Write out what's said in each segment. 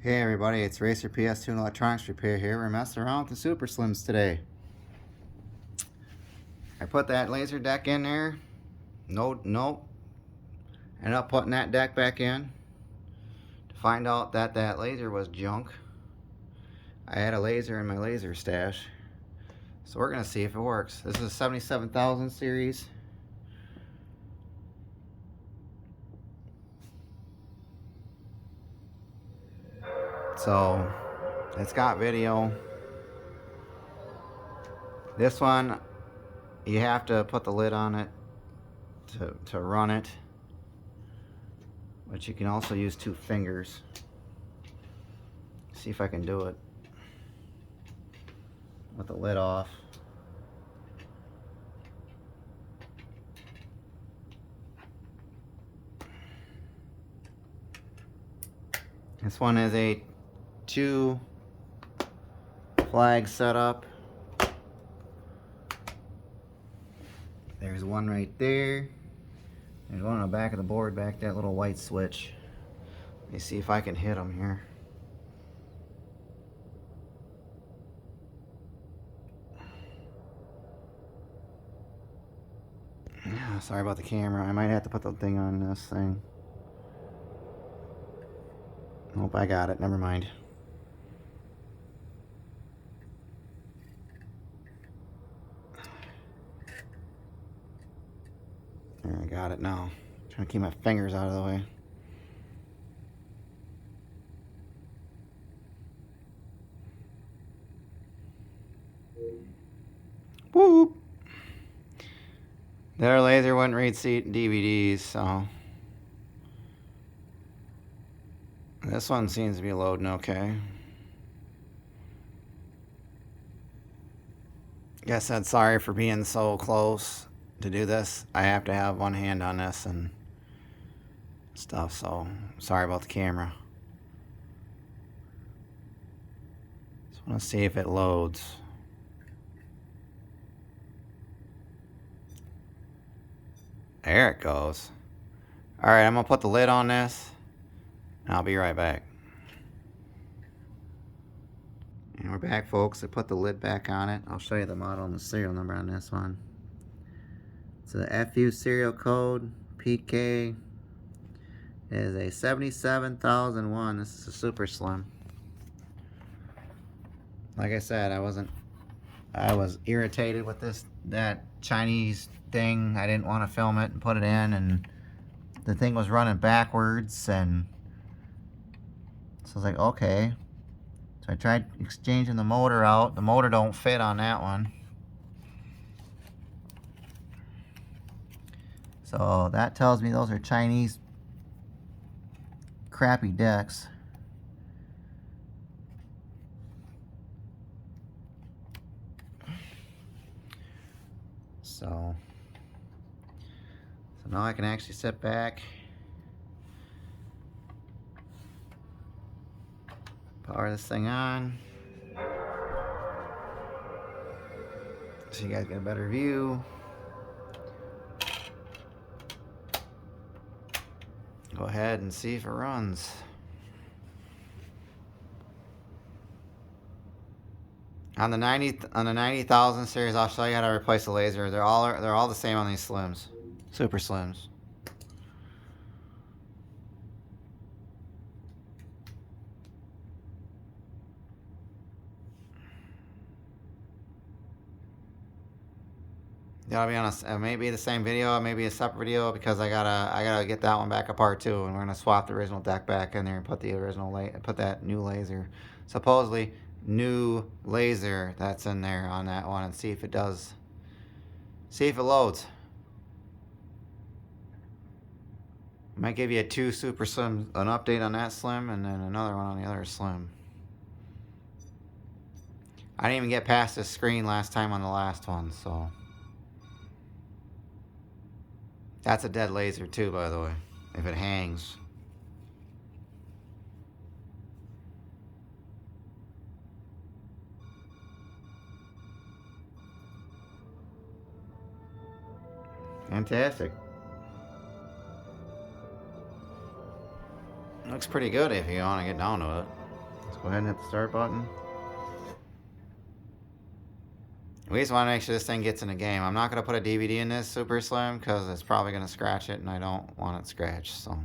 Hey everybody, it's Racer PS2 and Electronics Repair here. We're messing around with the Super Slims today. I put that laser deck in there. Nope. Ended up putting that deck back in to find out that that laser was junk. I had a laser in my laser stash. So we're going to see if it works. This is a 77,000 series. So it's got video. This one, you have to put the lid on it to run it. But you can also use 2 fingers. See if I can do it with the lid off. This one is a 2 flag setup. There's one right there. There's one on the back of the board, back that little white switch. Let me see if I can hit them here. Yeah, sorry about the camera. I might have to put the thing on this thing. Nope, I got it. Never mind. There, I got it now. Trying to keep my fingers out of the way. Whoop! Their laser wouldn't read DVDs, so this one seems to be loading okay. Guess that's sorry for being so close to do this. I have to have one hand on this and stuff, so sorry about the camera. Just want to see if it loads. There it goes. Alright, I'm going to put the lid on this, and I'll be right back. And we're back, folks. I put the lid back on it. I'll show you the model and the serial number on this one. It's a FU serial code, PK. It is a 77,001. This is a Super Slim. Like I said, I was irritated with that Chinese thing. I didn't want to film it and put it in, and the thing was running backwards, and so I was like, okay. So I tried exchanging the motor out. The motor don't fit on that one. So that tells me those are Chinese crappy decks. So now I can actually sit back, power this thing on, so you guys get a better view. Go ahead and see if it runs. On the 90,000 series, I'll show you how to replace the laser. They're all the same on these Slims, Super Slims. That'll be on a maybe the same video, maybe a separate video, because I gotta get that one back apart too, and we're gonna swap the original deck back in there and put the original put that new laser, supposedly new laser that's in there on that one, and see if it does. See if it loads. Might give you a 2 Super Slim, an update on that Slim, and then another one on the other Slim. I didn't even get past the screen last time on the last one, so. That's a dead laser too, by the way, if it hangs. Fantastic. Looks pretty good if you want to get down to it. Let's go ahead and hit the start button. We just want to make sure this thing gets in the game. I'm not going to put a DVD in this Super Slim because it's probably going to scratch it and I don't want it scratched. So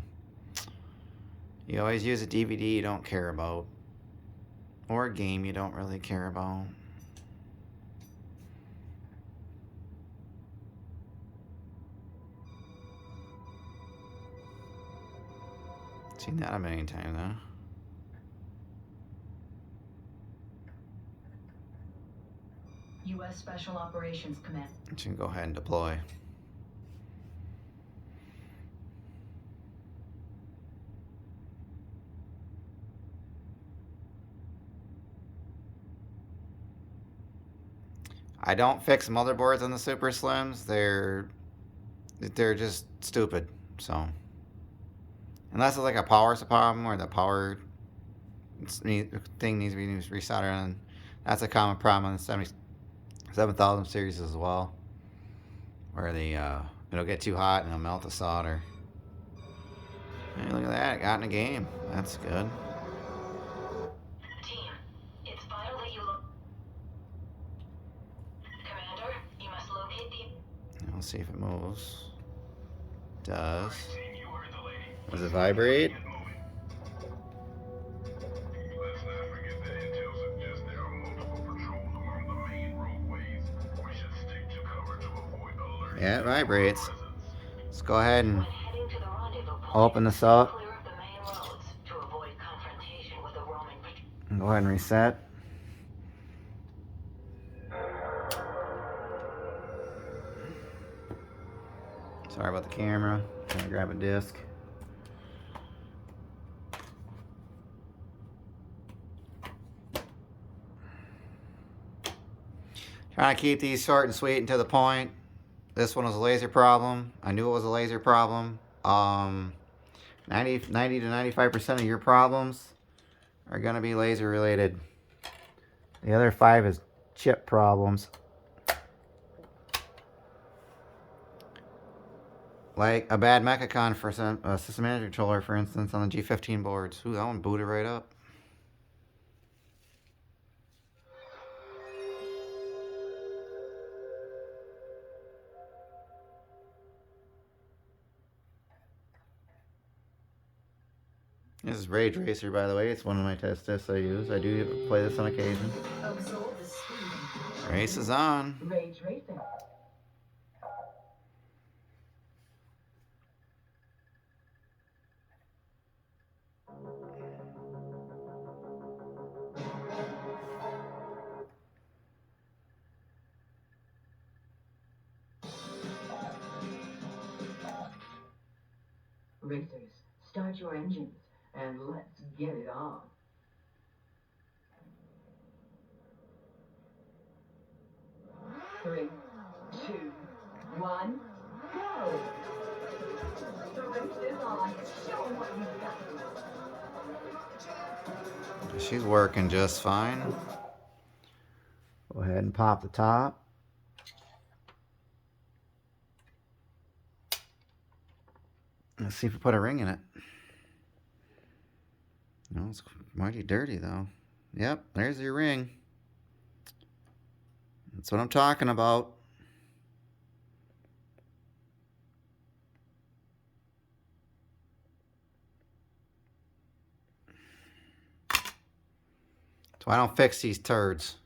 you always use a DVD you don't care about, or a game you don't really care about. Seen that a million times though. U.S. Special Operations Command. You can go ahead and deploy. I don't fix motherboards on the Super Slims. They're just stupid. So unless it's like a power problem or the power thing needs to be resoldered on, that's a common problem on the 7000 series as well, where it'll get too hot and it'll melt the solder. Hey, look at that! It got in the game. That's good. Team, it's vital that you Commander, you must locate the... Let's see if it moves. It does. Does it vibrate? Yeah, it vibrates. Let's go ahead and open this up. And go ahead and reset. Sorry about the camera. I'm gonna grab a disc. Trying to keep these short and sweet and to the point. This one was a laser problem. I knew it was a laser problem. 90 to 95% of your problems are going to be laser related. The other 5 is chip problems. Like a bad Mechacon for a system manager controller, for instance, on the G15 boards. Ooh, that one booted right up. This is Rage Racer, by the way. It's one of my test discs I use. I do play this on occasion. Race is on. Rage Racing. Racers, start your engines and let's get it on. Three, two, one, go! The race is on. Show 'em what you've got. She's working just fine. Go ahead and pop the top. Let's see if we put a ring in it. No, it's mighty dirty though. Yep, there's your ring. That's what I'm talking about. So I don't fix these turds.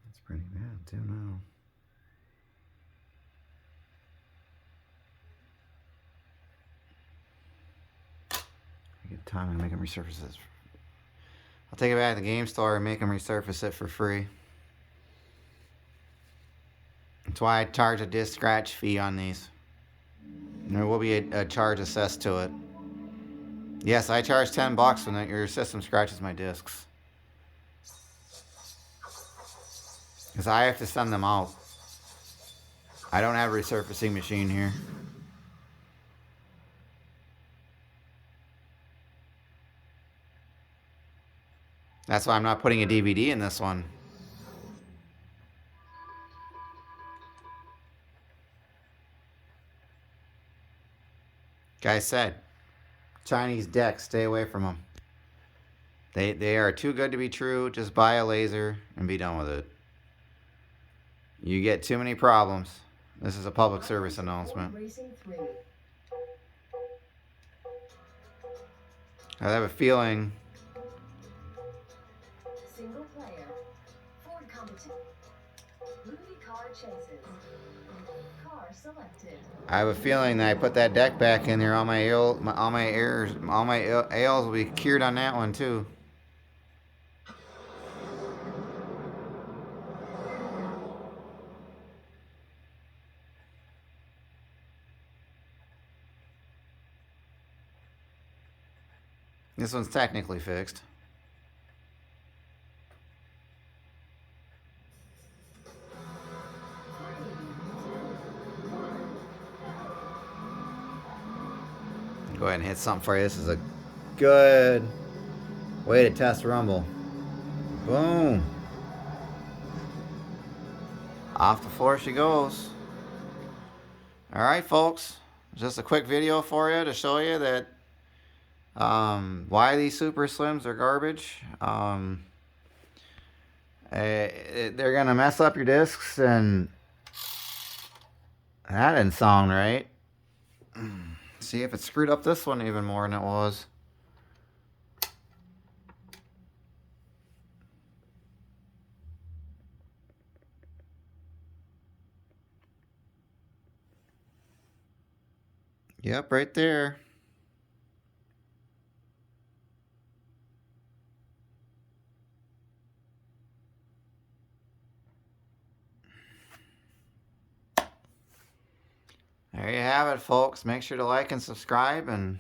That's pretty bad too now. I get time to make them resurface this. I'll take it back to the game store and make them resurface it for free. That's why I charge a disc scratch fee on these. There will be a charge assessed to it. Yes, I charge $10 when your system scratches my discs. Because I have to send them out. I don't have a resurfacing machine here. That's why I'm not putting a DVD in this one. Guy said, Chinese decks, stay away from them. They are too good to be true. Just buy a laser and be done with it. You get too many problems. This is a public service announcement. I have a feeling. Single player. Ford competition. Movie car chases. Car selected. I have a feeling that I put that deck back in there. All my ails will be cured on that one too. This one's technically fixed. Go ahead and hit something for you. This is a good way to test Rumble. Boom. Off the floor she goes. Alright, folks. Just a quick video for you to show you that why these Super Slims are garbage. They're gonna mess up your discs, and that didn't sound right. See if it screwed up this one even more than it was. Yep, right there. There you have it, folks. Make sure to like and subscribe. And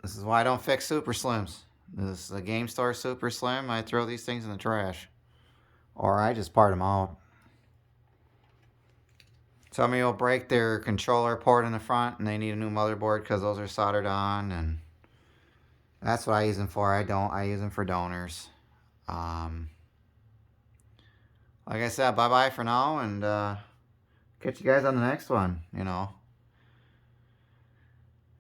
this is why I don't fix Super Slims. This is a Game Store Super Slim. I throw these things in the trash, or I just part them out. Some of you will break their controller port in the front and they need a new motherboard because those are soldered on, and that's what I use them for. I use them for donors. Like I said, bye-bye for now, and catch you guys on the next one. You know,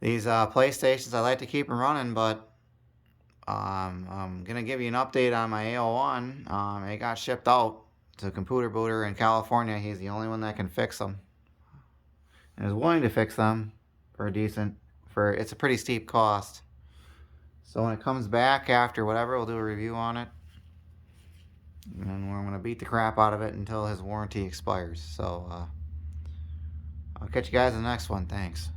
these PlayStations, I like to keep them running, but I'm going to give you an update on my AO1. It got shipped out to Computer Booter in California. He's the only one that can fix them, and is willing to fix them for a it's a pretty steep cost. So when it comes back after whatever, we'll do a review on it. And we're going to beat the crap out of it until his warranty expires. So I'll catch you guys in the next one. Thanks.